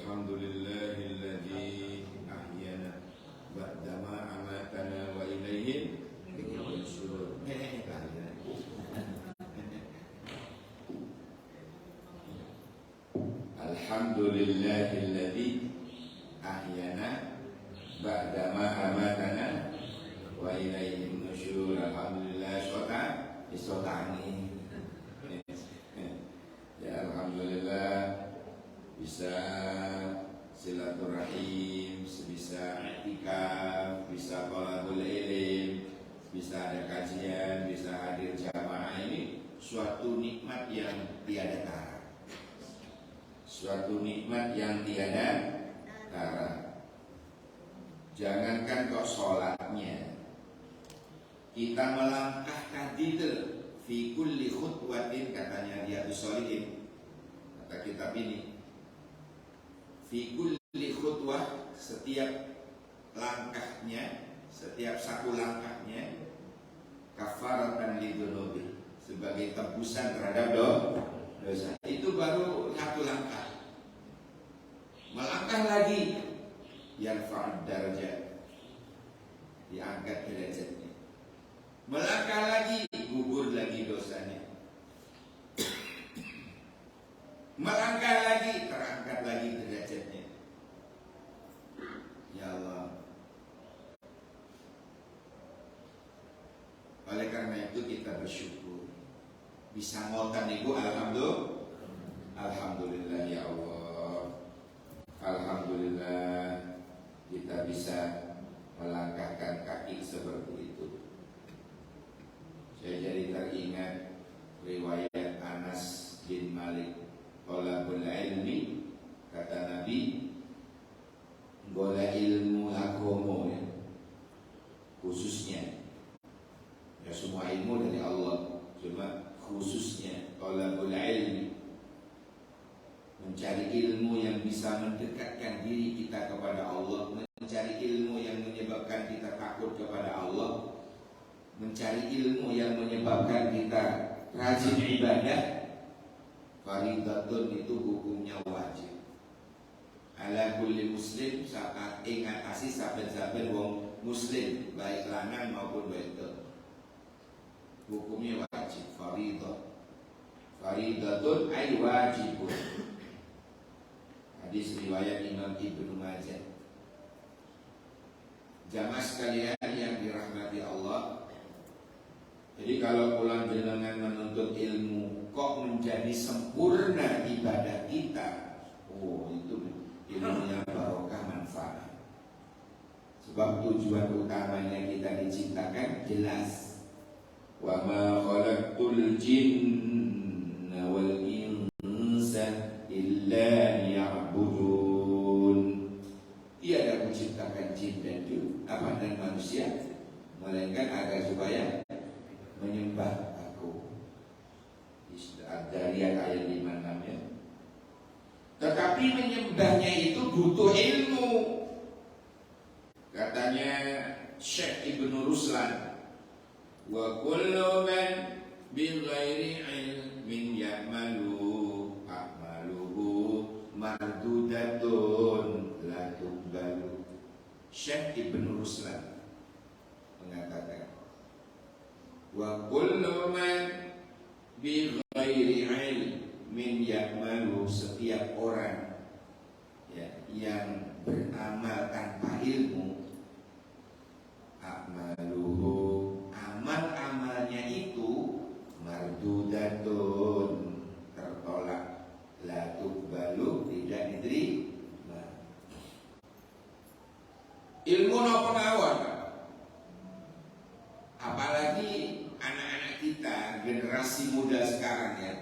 Alhamdulillahilladzi ahyana ba'dama amatana wa ilaihi nusyur. Alhamdulillahilladzi ahyana ba'dama amatana wa ilaihi nusyur. Alhamdulillah sotani. Ya alhamdulillah bisa silaturahim, bisa i'tikaf, bisa thalabul ilm, bisa ada kajian, bisa hadir jamaah. Ini suatu nikmat yang tiada tara. Suatu nikmat yang tiada tara. Jangankan kok sholatnya, kita melangkah gitu fi kulli khutwatin, katanya Riyadhus Shalihin, kata kitab ini, fi kulli khutwah, setiap langkahnya, setiap satu langkahnya kafaratan lidzunubi, sebagai tebusan terhadap dosa. Itu baru satu langkah. Melangkah lagi yarfa'ud darajat, diangkat derajatnya. Melangkah lagi gugur lagi dosanya. Melangkah lagi terangkat lagi derajatnya. Ya Allah. Oleh karena itu kita bersyukur bisa ngotan ibu, alhamdulillah ya Allah. Alhamdulillah kita bisa melangkahkan kaki seperti itu. Saya jadi teringat riwayat Anas bin Malik, thalabul ilmi, kata Nabi, gola ilmu agomo, ya, khususnya, ya semua ilmu dari Allah, cuma khususnya thalabul ilmi, mencari ilmu yang bisa mendekatkan diri kita kepada Allah, mencari ilmu yang menyebabkan kita takut kepada Allah, mencari ilmu yang menyebabkan kita rajin ibadah. Faridatun itu hukumnya wajib. Ala kulli muslim, saat ingatasi saben-saben wong muslim, baik lanang maupun wedok, hukumnya wajib. Faridatun ay wajibun. Hadis riwayat Imam Ibnu Majah. Jamaah sekalian yang dirahmati Allah, jadi kalau pulang jenengan menuntut ilmu kok menjadi sempurna ibadah kita, oh itu ilmunya barokah manfaat. Sebab tujuan utamanya kita diciptakan jelas. Wa ma khalaqtul jinna wal insa illa liya'budun. Tiada menciptakan jin dan manusia melainkan agar supaya menyembah aku. Ad-Dariyat ayat 56 ya. Tetapi menyembahnya itu butuh ilmu. Katanya Syekh Ibnu Ruslan, wa kullu man bi ghairi ilmin ya'malu a'maluhu mardudatun la tuqbalu. Syekh Ibnu Ruslan mengatakan, wa kullu man bi ghairi ilmin ya'malu, setiap orang ya, yang beramal tanpa ilmu, a'maluhu, amal-amalnya itu mardudatun, tertolak, la tuqbalu, tidak diterima. Ilmu no pengawal, apalagi anak-anak kita, generasi muda sekarang ya,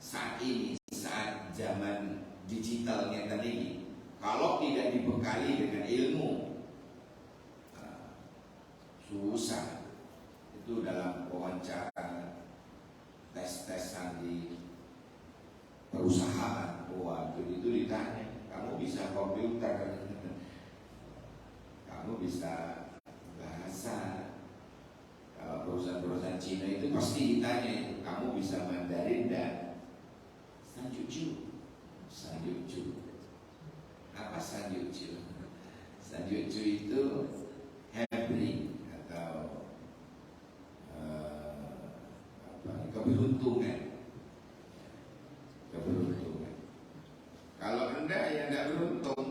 saat ini, saat zaman digitalnya tadi, kalau tidak dibekali dengan ilmu, susah. Itu dalam wawancara, tes-tesan di perusahaan, itu ditanya, kamu bisa komputer, kamu bisa bahasa. Kalau perusahaan-perusahaan Cina itu pasti ditanya, kamu bisa Mandarin dan Sanjuju. cucu itu happy atau keberuntungan. Kalau Anda ya nggak beruntung.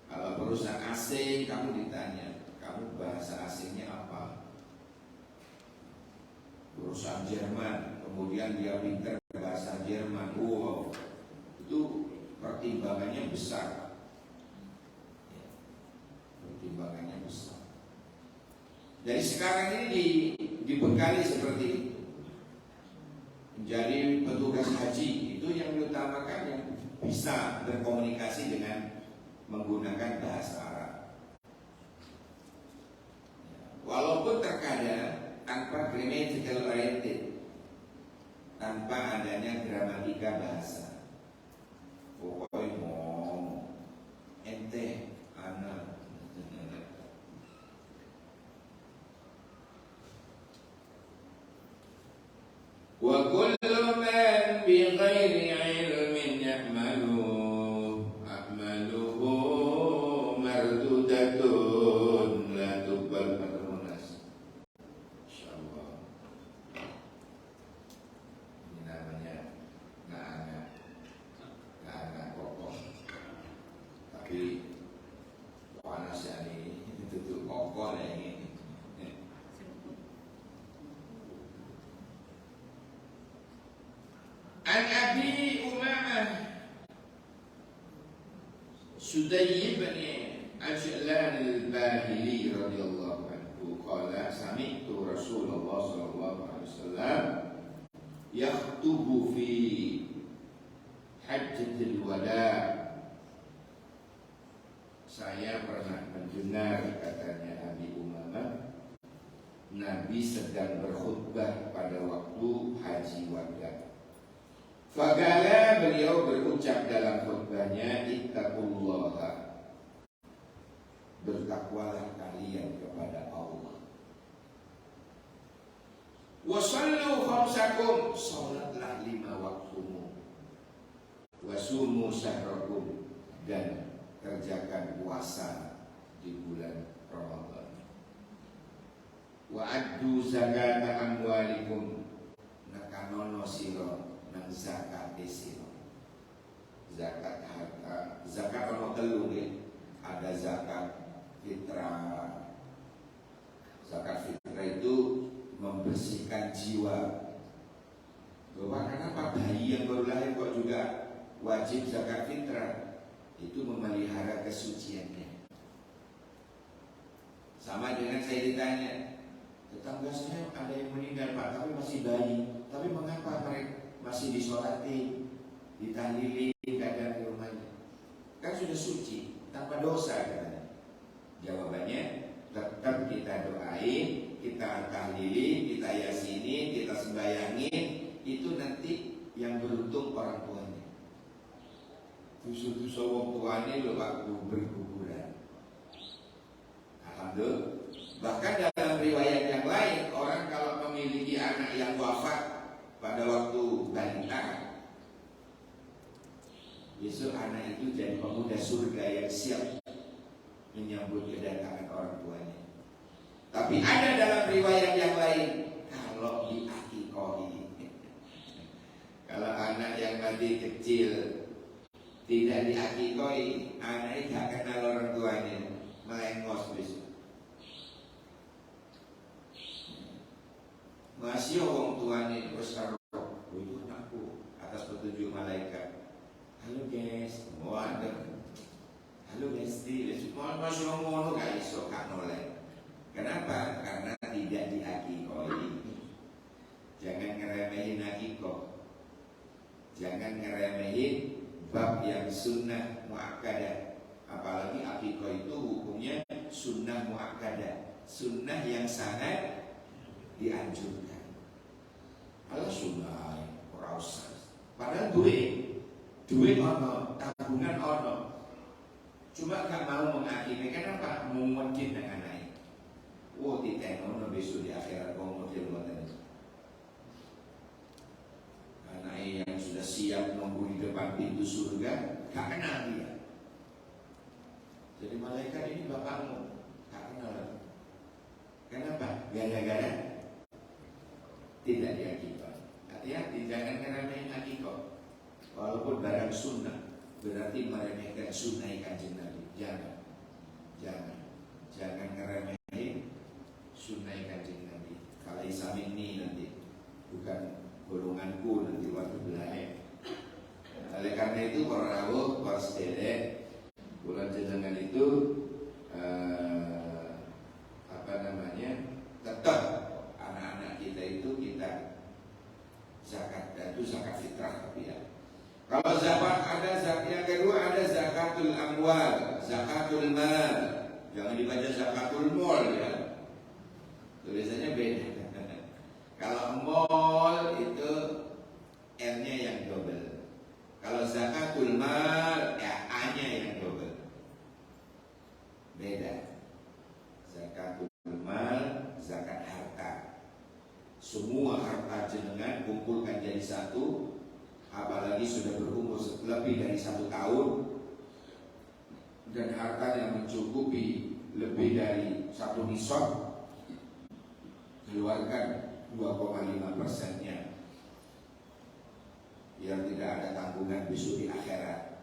Kalau perusahaan asing kamu ditanya, kamu bahasa asingnya apa? Perusahaan Jerman, kemudian dia pintar bahasa Jerman. Wow, itu pertimbangannya besar. Pertimbangannya besar. Jadi sekarang ini dibekali seperti itu. Menjadi petugas haji itu yang diutamakan yang bisa berkomunikasi dengan menggunakan bahasa Arab. Walaupun terkadang tanpa grammatical oriented, tanpa adanya gramatika bahasa. Pokoknya ngomong ente anak. Wa kullu man bi ghairi ilmin ya'malu a'maluhu mardudatun la tuqbal patrunas. Insyaallah. Ini namanya nggak kokoh. Tapi panas ya ini itu kokoh lah ini. An Abi Umamah Sudayy bin Ajlan al-Bahili radhiyallahu anhu qala sami'tu Rasulullah sallallahu alaihi wasallam yakhutubu fi hajjatil wada'. Saya pernah mendengar, katanya Abi Umamah, Nabi sedang berkhutbah pada waktu haji wada'. Faqala, beliau berucap dalam khutbahnya, ittaqullaha, bertakwalah kalian kepada Allah. Wa sallu khamsakum, salatlah 5 waktumu. Wa sumu syahrakum, dan kerjakan puasa di bulan Ramadan. Wa addu zakata amwalikum, nakanono sira nang zakat sira. Zakat harta, zakat ono telu nggih. Ada zakat fitrah. Zakat fitrah itu membersihkan jiwa. Bahwa kenapa bayi yang baru lahir kok juga wajib zakat fitrah? Itu memelihara kesuciannya. Sama dengan saya ditanya, tetangga saya ada yang meninggal Pak, tapi masih bayi. Tapi mengapa mereka masih disolati, ditahlili kadang di rumahnya? Kan sudah suci, tanpa dosa katanya. Jawabannya, tetap kita doain, kita tahlili, kita yasini, kita sembayangin. Itu nanti yang beruntung orang tuanya. Tusu-tusu wong tuanya lo waktu berkuburan. Alhamdulillah. Bahkan dalam riwayat yang lain, orang kalau memiliki anak yang wafat pada waktu balita, besok anak itu jadi pemuda surga yang siap menyambut kedatangan orang tuanya. Tapi ada dalam riwayat yang lain, kalau diakikoi, kalau anak yang masih kecil tidak diakikoi, anaknya gak kenal orang tuanya, melengos besok. Masih orang tuanya bersaruh, itu anakku, atas petunjuk malaikat. Halo guys, mau ada. Halo guys, semua masih ngomong gak iso kak noleh. Kenapa? Karena tidak diakikoi. Jangan ngeremehin akikoh. Jangan ngeremehin bab yang sunnah muakkadah. Apalagi akikoh itu hukumnya sunnah muakkadah, sunnah yang sangat dianjurkan. Kalau sunnah ora usah. Padahal duit ono, tabungan ono. Cuma gak mau mengakini. Kenapa? Mau mungkin dengan naik. Wah, ditenono besok di akhirat kau model model. Anak yang sudah siap nunggu di depan pintu surga, gak kenal dia. Jadi malaikat ini bapakmu, tak kenal. Kenapa? Gara-gara tidak diakikah. Hati-hati, jangan ngeremehin akikah. Walaupun barang sunnah, berarti meremehkan sunnah Kanjeng Nabi. Jangan ngeremehin sunnah Kanjeng Nabi. Kalau isamin ini nanti bukan golonganku nanti waktu belajar. Oleh karena itu para rawuh, para sederek, bulan jenengan itu tetap anak-anak kita itu kita zakat, itu zakat fitrah tapi ya. Kalau zakat ada zakat yang kedua, ada zakatul amwal, zakatul mal. Jangan dibaca zakatul mall ya. Tulisannya beda. Kalau mall itu L-nya yang double. Kalau zakatul mal ya A-nya yang double. Beda. Zakatul mal, zakat harta. Semua harta jenengan kumpulkan jadi satu. Apalagi sudah berumur lebih dari 1 tahun dan harta yang mencukupi lebih dari 1 nisab, keluarkan 2,5%-nya yang tidak ada tanggungan besok di akhirat.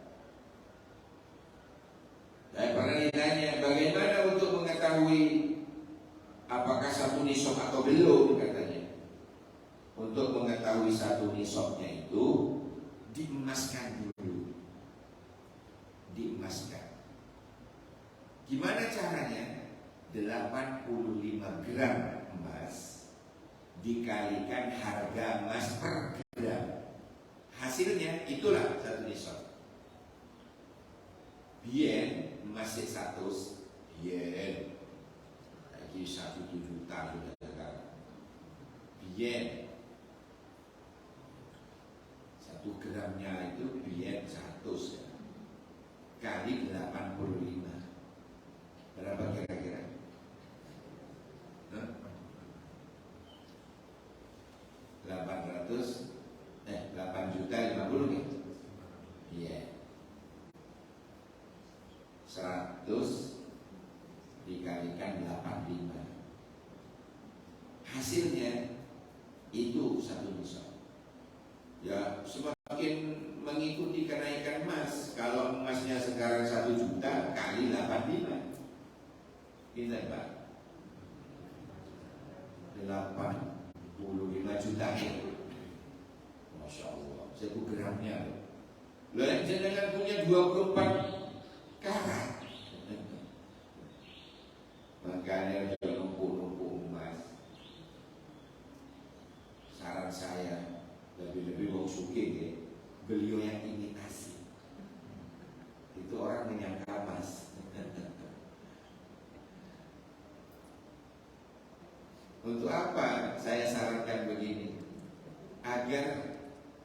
Saya pernah ditanya bagaimana untuk mengetahui apakah 1 nisab atau belum, katanya. Untuk mengetahui 1 nisabnya itu diemaskan dulu. Diemaskan. Gimana caranya? 85 gram emas dikalikan harga emas per gram. Hasilnya itulah 1 nisab. Bien masih 100, bien lagi 1 juta sudah sekarang. Bien 1 gramnya itu bien 100 ya. Kali 85 berapa kira-kira? 8 juta 50 nih. Iya. 100 dikalikan 85. Hasilnya itu 1 nisab. Ya, semakin mengikuti kenaikan emas. Kalau emasnya sekarang 1 juta kali 85. Kita Pak 85 juta ya. Masya Allah, 1 gramnya. Loh yang jenengan punya 24 karat. Makanya jangan numpuk-numpuk emas. Saran saya, lebih-lebih wong sugih ya, beliau yang imitasi. Itu orang menyangka emas. Untuk apa saya sarankan begini? Agar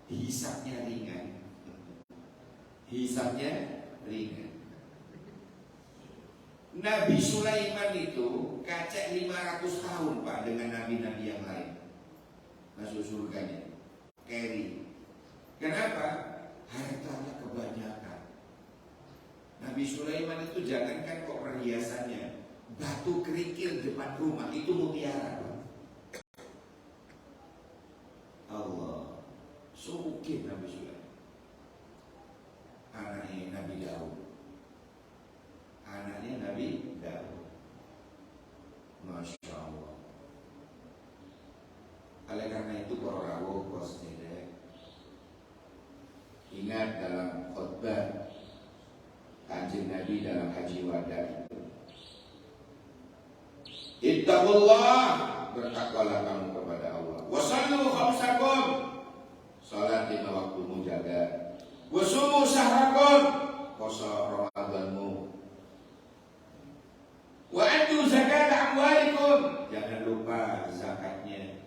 hisabnya ringan. Hisabnya ringan. Nabi Sulaiman itu kacek 500 tahun Pak dengan nabi-nabi yang lain masuk surganya. Keri. Kenapa? Hartanya kebanyakan. Nabi Sulaiman itu jangankan kok perhiasannya, batu kerikil depan rumah itu mutiara Pak. Allah, sugih Nabi Sulaiman. Anaknya Nabi Daud. Anaknya Nabi Daud. Masya Allah. Oleh karena itu para rawuh wasnede, ingat dalam khutbah Kanjeng Nabi dalam haji wada itu, ittaqullah, bertakwalah kamu kepada Allah. Wasallu khamsakum, salat 5 waktumu jaga. Wasumu syahrakum, puasa Ramadanmu. Wa atu zakat amwalikum, jangan lupa zakatnya.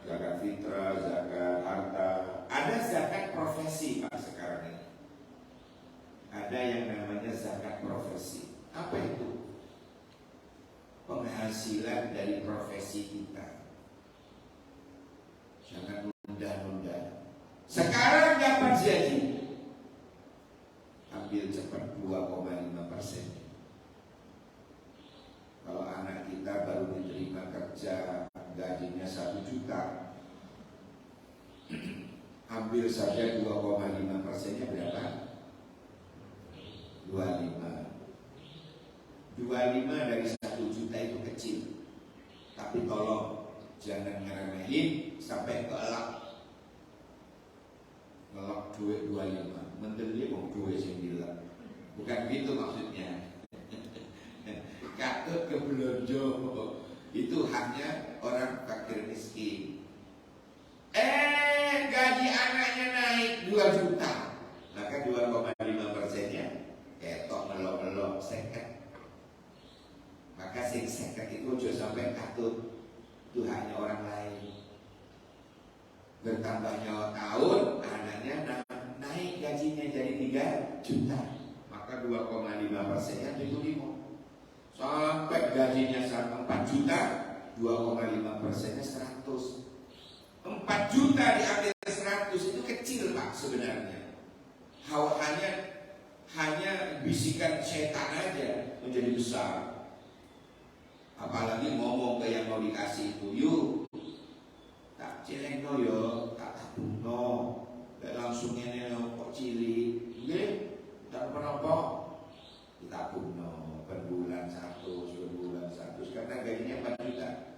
Zakat fitrah, zakat harta. Ada zakat profesi Pak sekarang ini. Ada yang namanya zakat profesi. Apa itu? Penghasilan dari profesi kita. Jangan nunda-nunda. Sekarang dapat jadi, ambil cepat 2,5%. menerima kerja gajinya 1 juta, ambil saja 2,5%-nya berapa? 25. 25 dari 1 juta itu kecil, tapi tolong jangan ngeremehin sampai ngelak duit 25. Menteri mau duit yang bilang, bukan gitu maksudnya. Katut ke belanja itu hanya orang fakir miskin. Gaji anaknya naik 2 juta, maka 2,5%-nya ketok melok-melok seket. Maka sing seket itu jangan sampai katut, itu hanya orang lain. Bertambahnya tahun, anaknya naik gajinya jadi 3 juta, maka 2,5%-nya 75. Sampai gajinya 4 juta, 2,5%-nya 100. 4 juta diambil 100 itu kecil Pak sebenarnya. Hanya bisikan setan aja menjadi besar. Apalagi ngomong ke yang mau dikasih itu, yuk tak cilengno yo, tak tabungno, gak langsung ini kok cilik, nggih, tak apa-apa, ditabungno. Per bulan 100 karena gajinya 4 juta.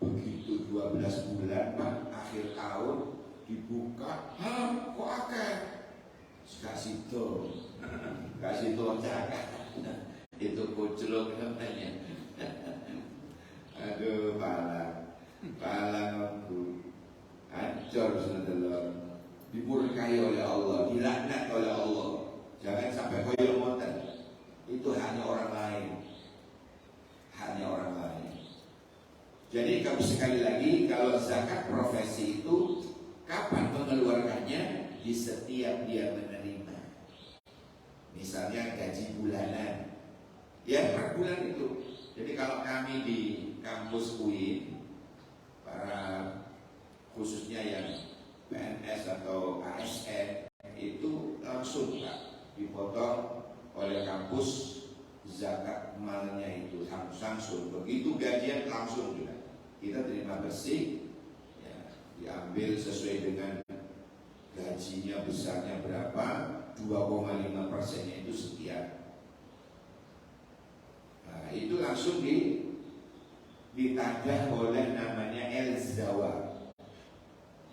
Begitu 12 bulan Pak, akhir tahun dibuka, kok akeh? Kasih to cakap. Itu kucluk namanya. Aduh, palang aku hancur saudara, dimurkai oleh Allah, dilaknat oleh Allah. Jangan sampai koyo ngoten. Itu hanya orang lain. Jadi sekali lagi, kalau zakat profesi itu kapan mengeluarkannya? Di setiap dia menerima. Misalnya gaji bulanan, ya per bulan itu. Jadi kalau kami di kampus UIN, para khususnya yang PNS atau ASN, itu langsung Pak dipotong oleh kampus zakat malnya itu langsung. Begitu gajian langsung juga kita terima bersih, ya, diambil sesuai dengan gajinya besarnya berapa, 2,5%-nya itu sekian. Nah, itu langsung ditadah oleh namanya Elzawa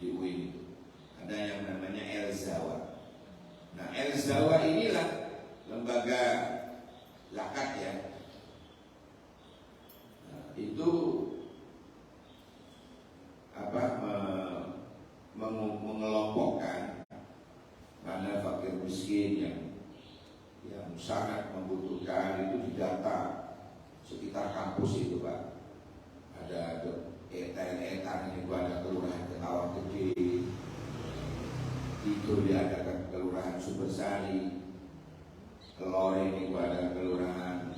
di UIN. Ada yang namanya Elzawa. Nah, Elzawa inilah lembaga zakat ya. Nah, itu mengelompokkan mana fakir miskin yang sangat membutuhkan, itu didata sekitar kampus itu Pak. Ada etan ini ada kelurahan Ketawang Gede, itu dia ada kelurahan Sumbersari, Lore ini ada kelurahan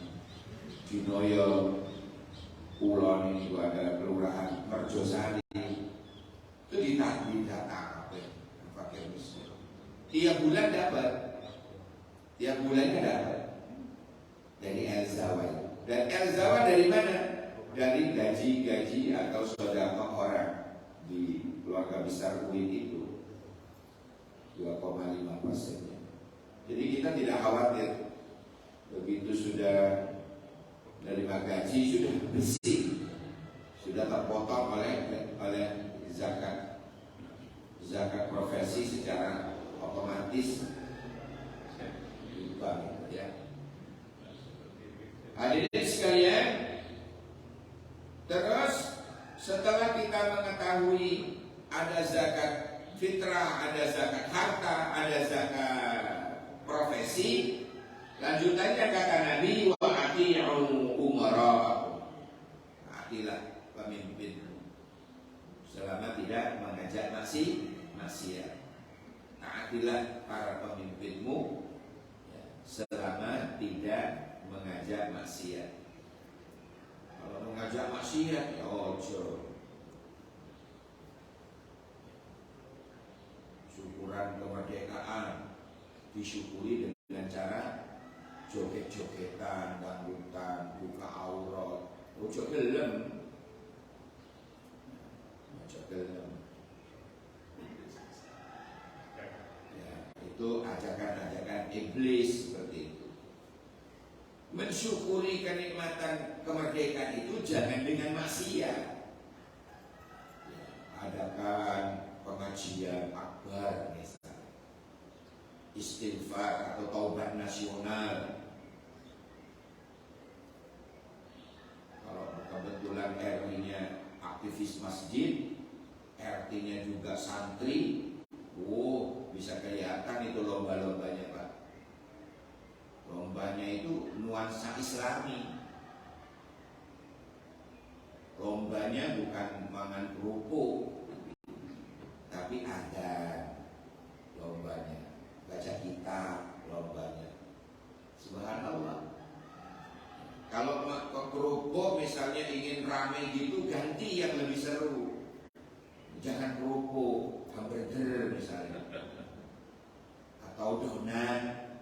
Dinoyo, Kulon ini ada kelurahan Merjosari. Itu didata fakir miskin. Tiap bulan dapat, tiap bulannya dapat dari Elzawa. Dan Elzawa dari mana? Dari gaji atau sedekah orang di keluarga besar UIN itu 2,5%-nya. Jadi kita tidak khawatir, begitu sudah menerima gaji sudah bersih, sudah terpotong oleh zakat profesi secara otomatis di bank ya. Hadirin sekalian, terus setelah kita mengetahui ada zakat fitrah, ada zakat harta, ada zakat profesi, lanjutannya kata Nabi, wa ati'u umara'akum, atilah pemimpinmu selama tidak mengajak maksiat. Taatilah para pemimpinmu ya, selama tidak mengajak maksiat. Kalau mengajak maksiat ya ojo. Syukuran kemerdekaan disyukuri dengan cara joget-jogetan, dangdutan, buka aurat, Ojo gelem. Ojo gelem. Ya, itu ajakan-ajakan iblis seperti itu. Mensyukuri kenikmatan kemerdekaan itu jangan dengan maksiat. Ya, adakan pengajian akbar misalnya, istighfar atau taubat nasional. Kalau kebetulan RT-nya aktivis masjid, RT-nya juga santri, bisa kelihatan itu lomba-lombanya Pak. Lombanya itu nuansa Islami. Lombanya bukan mangan kerupuk, tapi ada lombanya, baca kitab lombanya. Subhanallah. Kalau kerupuk misalnya ingin ramai gitu, ganti yang lebih seru. Jangan kerupuk, hamburger misalnya, atau donat.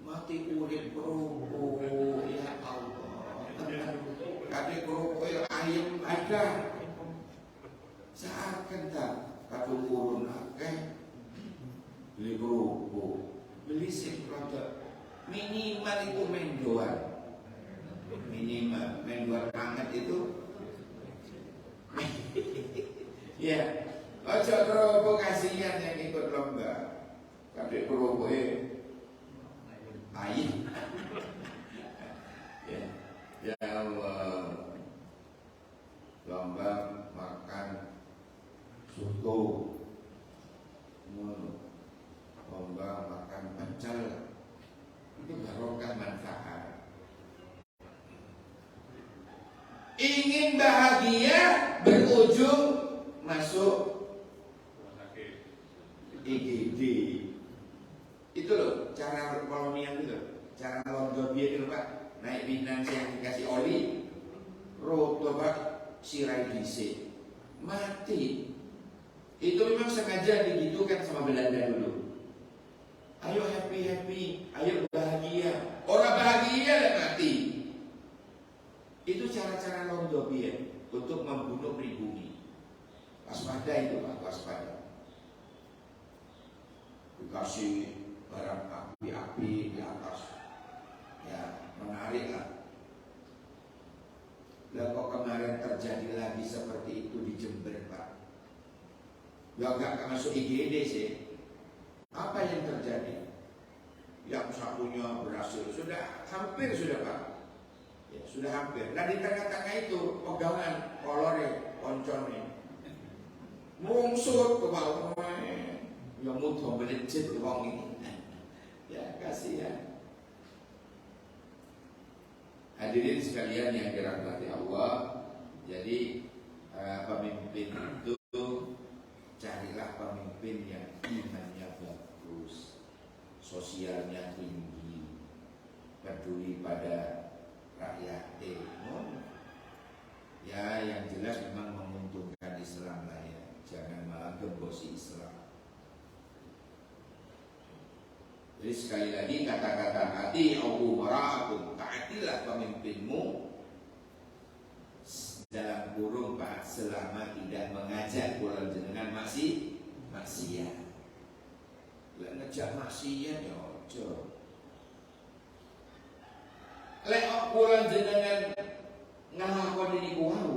Mati urip kerupuk, ya Allah. Kade kerupuk ayam ada. Seakan tak kadung urun akeh beli kerupuk, beli sing produk minimal itu mendoan. Minimal mendoan hangat itu. Ya, ojo kerupuk kasihan yang ikut lomba. Kade kerupuk ayam. Ya Allah. Lomba makan soto, lomba makan pecel, itu barokah manfaat. Ingin bahagia berujung masuk IGD. Itu loh cara kolonial itu, cara londo biar itu Pak. Naik Binang yang dikasih oli, roto Pak, sirai dhisik, mati. Itu memang sengaja digitukan sama Belanda dulu. Ayo happy, ayo bahagia. Orang bahagia dan mati. Itu cara-cara londo biar untuk membunuh pribumi. Waspada itu Pak, waspada. Dikasih barang api-api di atas, ya menarik lah. Lah kok kemarin terjadi lagi seperti itu di Jember Pak? Ya gak masuk IGD sih. Apa yang terjadi? Yang satunya berhasil, sudah hampir sudah Pak. Ya, sudah hampir. Nah di tengah-tengah itu pegangan kolornya, konconnya mungsut ke bawah. Ya mudah melejit uang ini. Ya kasihan. Hadirin sekalian yang dirahmati Allah. Jadi pemimpin itu carilah pemimpin yang imannya bagus, sosialnya tinggi, peduli pada rakyat. Ya yang jelas memang menguntungkan Islam lah ya. Jangan malah gembosi Islam. Jadi sekali lagi kata-kata hati Abu Mara'akum, taatilah pemimpinmu dalam kurung Pak selama tidak mengajak kula jenengan maksiat. Lek ngejak maksiat ya ojo. Lek kula jenengan nglakoni niku wau,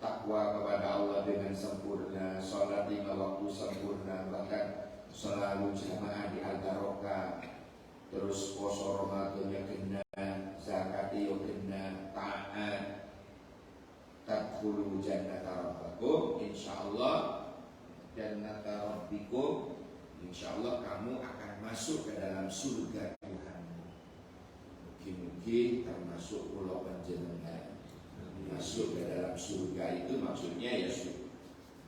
takwa kepada Allah dengan sempurna, salat 5 waktu sempurna, bahkan selalu jamaah di Al-Barokah, terus poso Ramadan yang kena, zakat yang kena, taat, tadkhulu jannata rabbakum, insyaallah jannata rabbikum, insyaallah kamu akan masuk ke dalam surga Tuhan. Mungkin termasuk pulau panjenengan masuk ke dalam surga itu maksudnya ya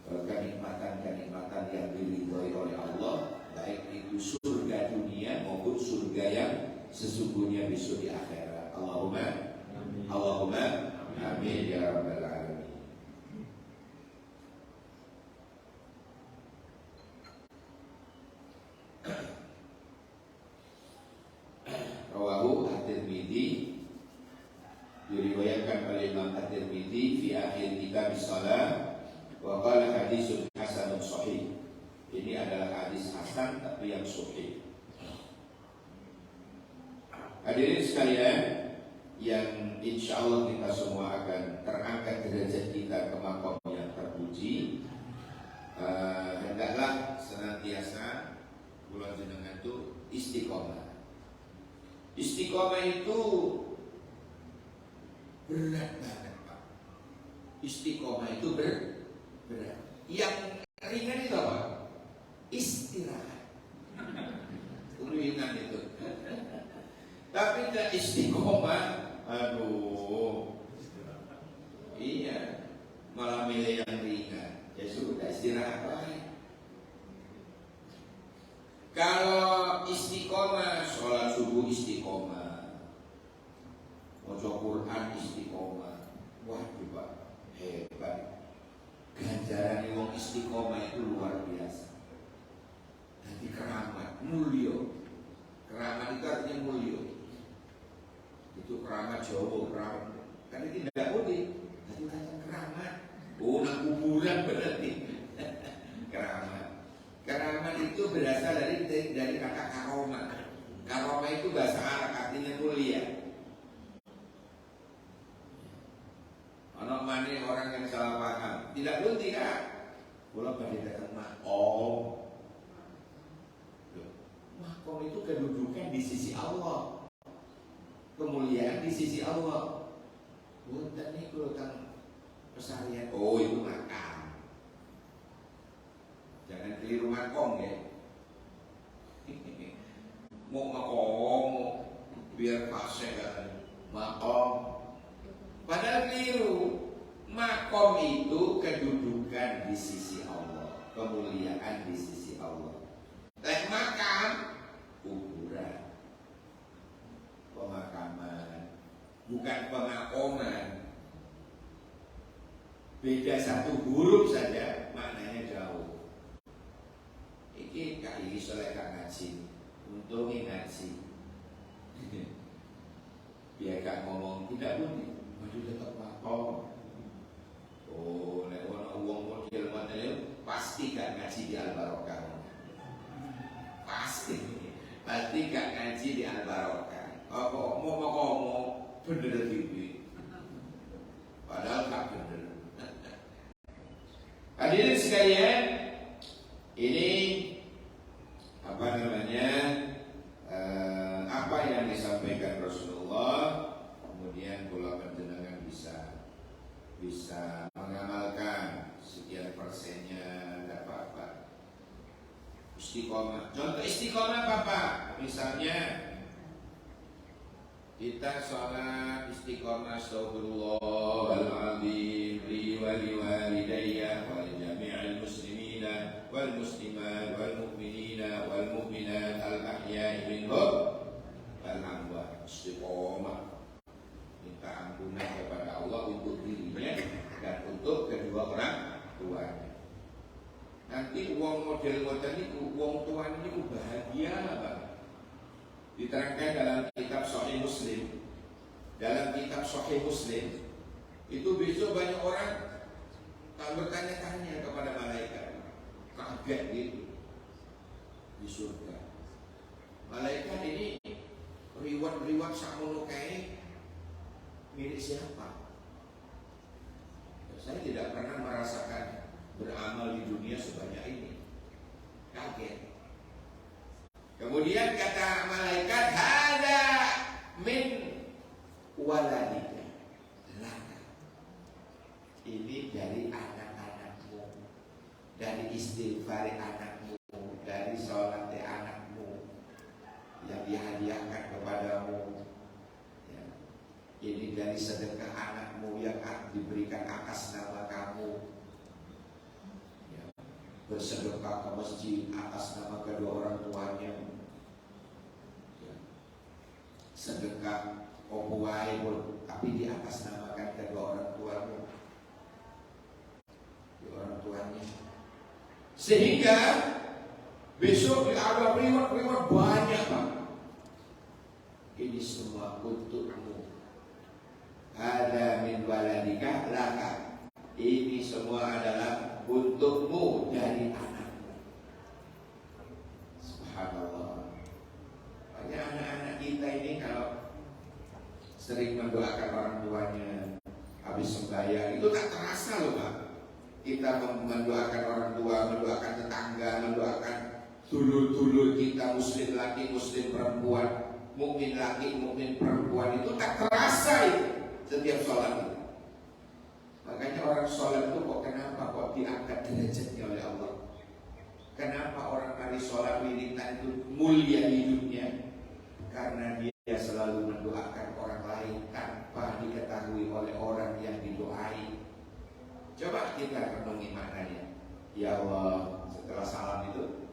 kenikmatan-kenikmatan yang diridhoi oleh Allah, baik itu surga dunia maupun surga yang sesungguhnya besok di akhirat. Allahumma amin. Allahumma amin ya rabbal alamin. Rawahu at-Tirmidzi bi diriwayatkan oleh Imam At-Tirmidzi fi akhir kitab shalah wa qala haditsun hasanun sahih. Ini adalah hadis hasan tapi yang sahih. Hadirin sekalian yang insya Allah kita semua akan terangkat derajat kita ke maqam yang terpuji. Hendaklah senantiasa kula jenengan itu istiqomah. Istiqomah itu berat banget, Pak. Istiqomah itu berat. Yang ringan itu apa? Istirahat. Ringan itu. Tapi tidak istiqomah, aduh. Iya, malah milih yang ringan. Ya sudah, istirahat baik. Kalau istiqomah, sholat subuh istiqomah, baca Quran istiqomah, wah coba hebat. Ganjaran wong istiqomah itu luar biasa. Jadi keramat, mulio. Keramat itu artinya mulio. Itu keramat Jawa, keramat. Karena tidak boleh. Jadi keramat. Oh, nak kuburan berarti. Keramat. Keramat itu berasal dari kata karoma. Karoma itu bahasa Arab artinya mulia. Mana orang yang salah paham. Tidak boleh kan? Kalau pada datang makom. Makom itu kedudukan di sisi Allah. Kemuliaan di sisi Allah. Bukan nih kalau tentang pesarian. Oh itu makam. Jangan keliru makom ya. Mau makom biar fase kan. Makom. Padahal keliru. Makom itu kedudukan di sisi Allah. Kemuliaan di sisi Allah. Makam kuburan. Pemakaman, bukan pemakoman. Beda satu huruf saja, maknanya jauh. Iki kak ini soleh kak ngaji, untungnya ngaji. Biar kak ngomong tidak boleh, maju tetap makom. Oh, nek ono uang model model pasti kak ngaji di Al-Barokah. Pasti kak ngaji di Al-Barokah. Apa mau ngomong bener gitu. Padahal tak bener. Hadirin sekalian, ini apa namanya? Apa yang disampaikan Rasulullah, kemudian kula panjenengan bisa mengamalkan sekian persennya, tidak apa-apa. Istiqomah. Contoh istiqomah apa? Misalnya kita sholat istiqomah Astaghfirullahaladzim li wa li walidayya wa li jami'il muslimina wal muslimat wal mu'minina wal mu'minat al ahya'i minhum wal amwat. Istiqomah, minta ampunan kepada Allah untuk dirinya dan untuk kedua orang tuanya. Nanti uang model itu uang tuan itu bahagia banget. Diterangkan dalam kitab Sahih Muslim. Dalam kitab Sahih Muslim itu besok banyak orang tak bertanya-tanya kepada malaikat, kaget gitu di surga. Malaikat ini riwat sakmono kae milik siapa? Saya tidak pernah merasakan beramal di dunia sebanyak ini. Kaget. Kemudian kata malaikat, hada min waladika. Ini dari anak-anakmu, dari istighfar anakmu, dari sholat anakmu yang dihadiahkan kepadamu. Ya. Ini dari sedekah anakmu yang diberikan atas nama kamu. Bersedekah ke masjid atas nama kedua orang tuanya, sedekah opuai pun tapi di atas namakan kedua orang tuanya, orang tuanya, sehingga besok di alam riwayat banyak Pak. Ini semua untukmu Hada min waladika laka. Ini semua adalah untukmu dari anakmu. Subhanallah. Banyak anak-anak kita ini kalau sering mendoakan orang tuanya habis sembahyang itu tak terasa loh Pak. Kita mendoakan orang tua, mendoakan tetangga, mendoakan dulur-dulur kita, muslim laki, muslim perempuan, mukmin laki, mukmin perempuan, itu tak terasa itu setiap sholat itu. Makanya orang sholat itu kok kenapa kok diangkat derajatnya oleh Allah? Kenapa orang hari sholat wiridan itu mulia hidupnya? Karena dia selalu mendoakan orang lain tanpa diketahui oleh orang yang didoai. Coba kita renungi maknanya. Ya Allah, setelah salam itu,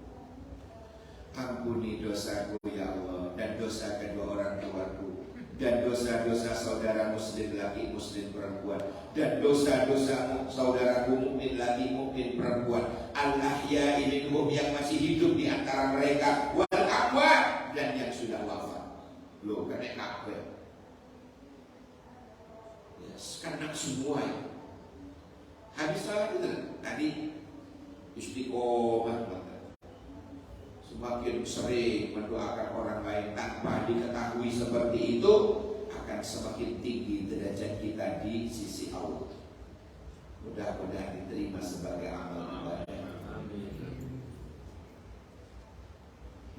ampuni dosaku ya Allah, dan dosa kedua orang tuaku, dan dosa-dosa saudara muslim laki, muslim perempuan, dan dosa-dosa saudaraku mukmin laki, mukmin perempuan, al-ahya'i minhum, yang masih hidup di antara mereka, wal amwat, dan yang sudah wafat. Loh, kena kabeh. Yes, kena semua ya. Habis salat itu tadi istiqomah banget. Semakin sering mendoakan orang lain tanpa diketahui seperti itu, akan semakin tinggi derajat kita di sisi Allah. Mudah-mudahan diterima sebagai amal ibadah.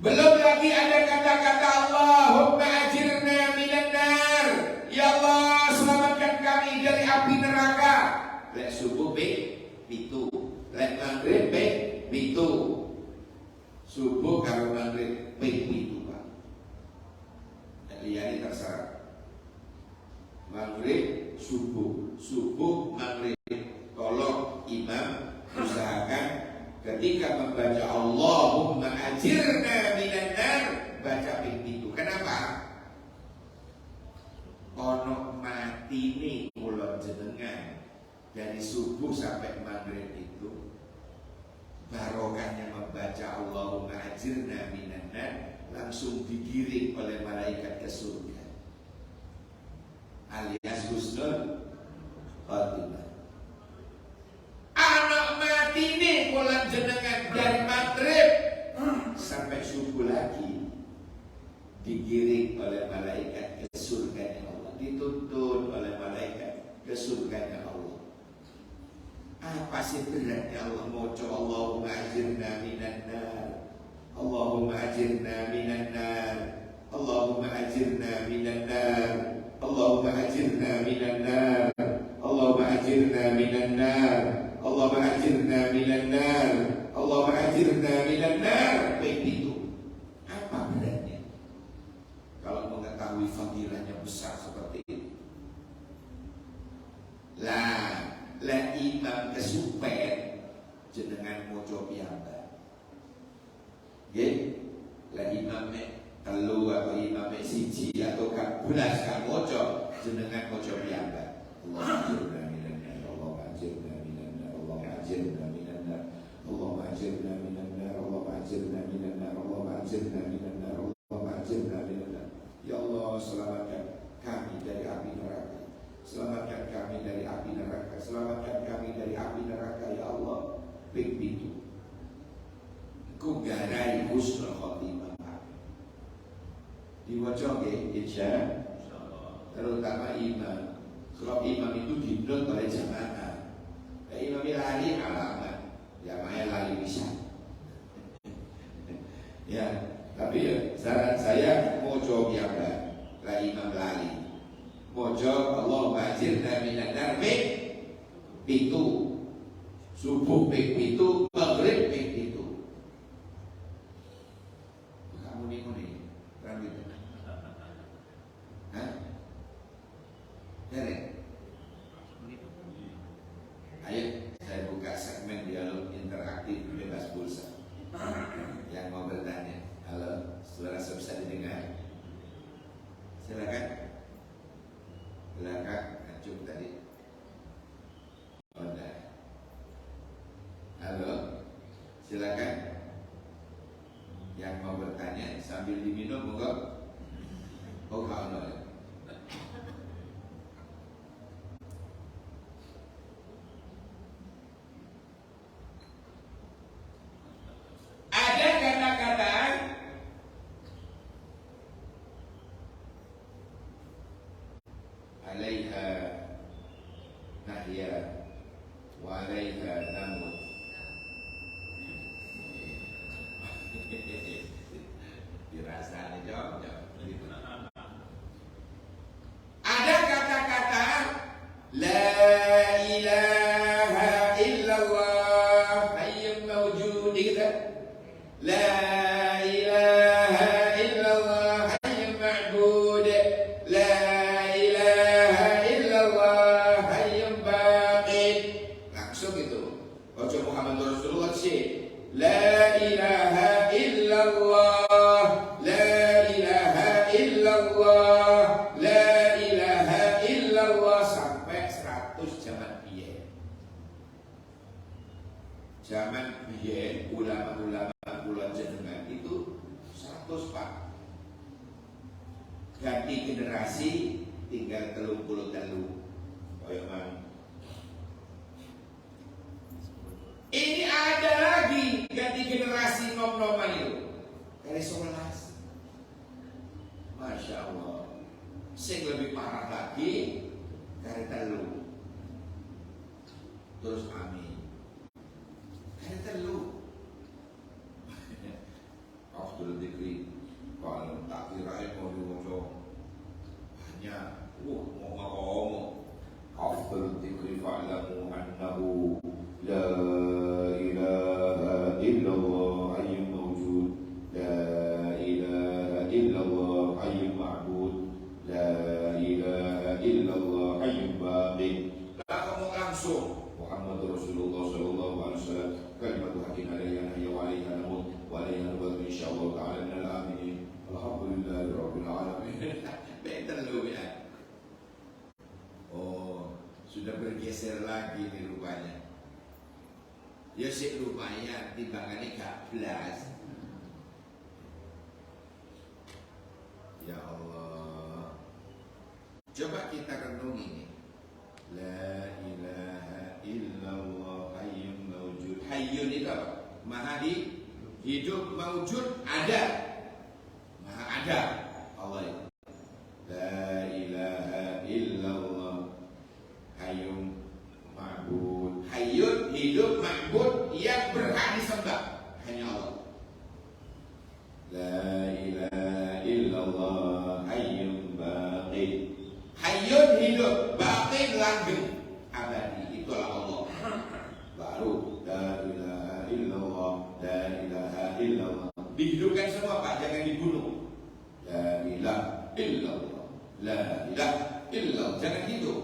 Belum lagi ada kata-kata Allahumma ajirna minan nar. Ya Allah, selamatkan kami dari api neraka. Lek subuh pitu, lek maghrib pitu. Subuh kalau maghrib pitu Pak. Liyane terserah. Maghrib subuh, subuh maghrib. Tolong imam usahakan ketika membaca Allahumma ajirna minan nar, baca pitu. Kenapa? Ono matine kula jenengan dari subuh sampai maghrib itu, barokahnya membaca Allahumma ajirna minan nar langsung digiring oleh malaikat ke surga, alias husnul khatimah. Anak mati nih pulang jenengan dari maghrib sampai subuh lagi, digiring oleh malaikat ke surga Allah, dituntun oleh malaikat ke surga Allah. Apa sih beratnya Allah moco Allahumma ajirna minan nar, Allahumma ajirna minan nar, Allahumma ajirna minan nar, Allahumma ajirna minan nar, Allahumma ajirna minan nar, Allahumma ajirna minan nar, Allahumma ajirna minan nar. Begitu. Apa beratnya? Kalau mengetahui fadilahnya besar seperti itu. Lah imam kesupen jenengan mojo piyambak. Nggih, lah imame telu atau imame siji atau kabulas kang mojo jenengan mojo piyambak. Allahumma ajirna minan nar, Allahumma ajirna minan nar, Allahumma ajirna minan nar, Allahumma ajirna minan nar, Allahumma ajirna minan nar, Allahumma ajirna minan nar, Allahumma ajirna minan nar. Ya Allah, selamatkan kami dari api neraka. Selamatkan kami dari api neraka. Selamatkan kami dari api neraka ya Allah. Begitu. Ku garai husnul khotimah. Diwaca nggih insyaallah. Terutama imam. Sebab imam itu dinut oleh jamaah. Ya imam lali alamat. Jamaah lali bisa. Ya, tapi ya, saran saya mojo piyambak. Lah imam lali. Mojo Allahumma ajirna minan nar pitu, subuh pitu, maghrib pitu. Kamu nih rambut. Hah? Dari? Ayo saya buka segmen dialog interaktif bebas pulsa. Yang mau bertanya, halo, suara saya bisa didengar? Silakan. Silakan, acung tadi. Udah. Halo, silakan. Yang mau bertanya sambil diminum, enggak? Oh, kalau alaiha nahya wa alaiha namut. Dirasanya jawab. Ada kata-kata la ilaha illallah hayyun mawjud gitu. La ilaha illallah hayyun ma'bud. La ilaha illallah hayyun baqi. Langsung itu. Baca Muhammad Rasulullah sih. La ilaha illallah. La ilaha illallah. La ilaha illallah sampai 100 zaman biyen. Zaman biyen ulama-ulama kula jenengan itu 100 Pak. Ganti generasi tinggal 33. Koyo mang. Ini ada lagi ganti generasi nom-noman itu. Dari 11. Masya Allah. Sing lebih parah lagi dari telu. Terus amin. Dari telu. Afdul dzikri kalau tak kirain mau diwoco hanya mau ngomong afdul dzikri fa'lamu annahu la ilaha illallah hayyun mawjud la ilaha illallah hayyun ma'bud la ilaha illallah hayyun baqi. Kamu langsung Muhammad Rasulullah sallallahu alaihi wasallam kalimatu haqqin alaiha nahya wa alaiha namut wa alaiha nubad insyaallah ta'ala minal aminin. Alhamdulillahi rabbil alamin. Betul lu ya. Oh, sudah bergeser lagi nih rupanya. Ya sih lumayan timbangannya 13. Ya Allah. Coba kita renungi nih. La ilaha illallah hayyun mawjud. Hayyun itu apa? Maha hidup, mawjud ada. Maha ada. Allah itu. La ilaha illallah hayyun ma'bud. Hayyun hidup, ma'bud yang berhak disembah hanya Allah. La ilaha illallah hayyun baqi. Hayyun hidup, baqi langgeng, abadi. Itulah Allah. Baru la ilaha illallah, la ilaha illallah. Dihidupkan semua Pak, jangan dibunuh. La ilaha illallah, la ilaha illallah, jangan hidup.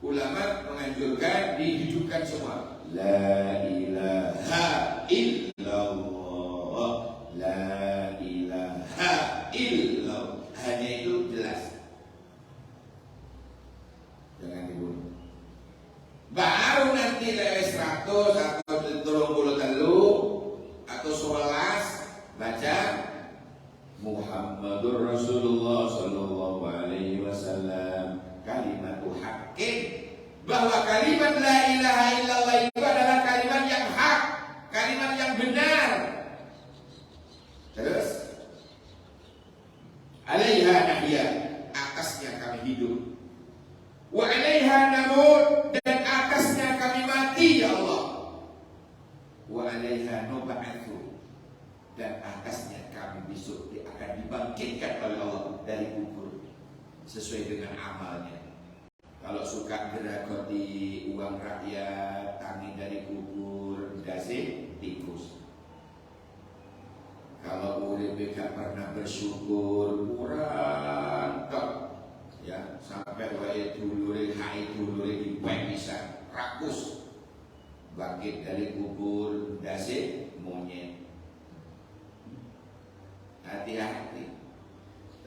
Ulama menganjurkan dihidupkan semua. La ilaha illallah, la ilaha illallah. Hanya itu jelas. Jangan dibunuh. Baru nanti lewat 100 atau 30 atau 11 baca Muhammadur Rasulullah sallallahu alaihi wasallam kalimatu haqqin, bahwa kalimat la ilaha illallah itu adalah kalimat yang hak, kalimat yang benar. Terus alaiha nahya, atasnya kami hidup, wa alaiha namut, dan atasnya kami mati ya Allah, wa alaiha nub'atsu, dan atasnya kami besok akan dibangkitkan oleh Allah dari kubur sesuai dengan amalnya. Kalau suka geragoti uang rakyat, tangi dari kubur, dasi tikus. Kalau urip gak pernah bersyukur, kurang tok. Ya, sampai wae dulure hai dulure dipek bisa rakus. Bangkit dari kubur, dasi monyet. Hati-hati.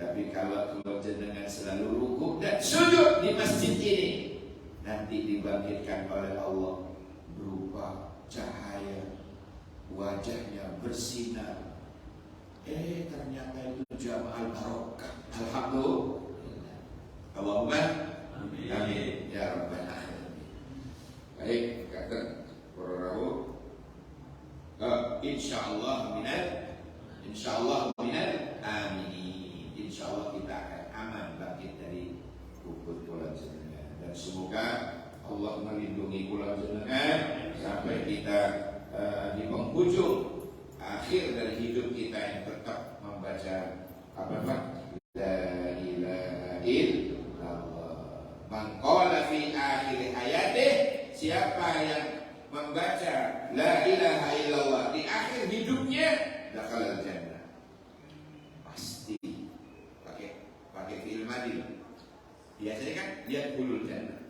Tapi kalau jenengan selalu rukuk dan sujud di masjid ini, nanti dibangkitkan oleh Allah berupa cahaya, wajahnya bersinar. Ternyata itu jamaah barokah. Alhamdulillah. Allahumma amin. Amin ya rabbal alamin. Baik, kata para rawuh. Insyaallah minal amin. Insyaallah kita akan aman bangkit dari kubur. Apa? La ilaha illallah. Man qala fi akhir hayatih, siapa yang membaca la ilaha illallah di akhir hidupnya, dakhalal jannah. Pasti pakai fi'il madhi. Biasanya kan dia kulul jannah,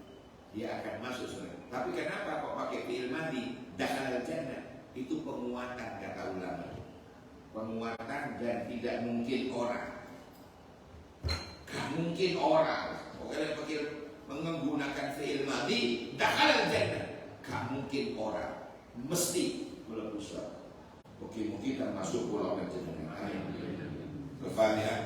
dia akan masuk surga. Tapi kenapa kok pakai fi'il madhi dakhalal jannah? Itu penguatan, kata ulama. Penguatan dan tidak mungkin orang. Gak mungkin orang. Pokoknya pakai menggunakan fi'il madhi dakhalal jannah. Gak mungkin orang. Mesti melebus surga. Mungkin termasuk pulau jannah. Amin. Al-Fatihah.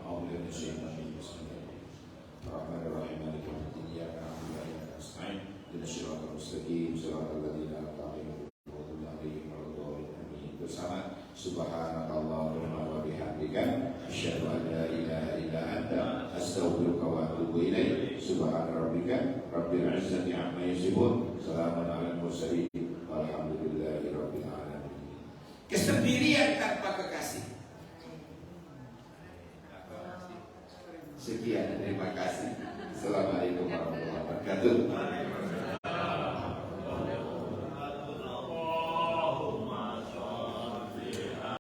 Bismillahirrahmanirrahim. Maliki yaumiddin. Iyyaka na'budu wa iyyaka nasta'in. Ihdinas siratal mustaqim. Siratal ladzina an'amta 'alaihim ghairil maghdubi 'alaihim waladdallin. Bersama subhanakallahumma wa bihamdika asyhadu an la ilaha illa anta astaghfiruka wa atubu ilaik. Subhana rabbika rabbil izzati 'amma yasifun. Salamun 'alal mursalin. Walhamdulillahi rabbil alamin. Kesendirian tanpa kekasih. Sekian, terima kasih. Assalamualaikum warahmatullahi wabarakatuh.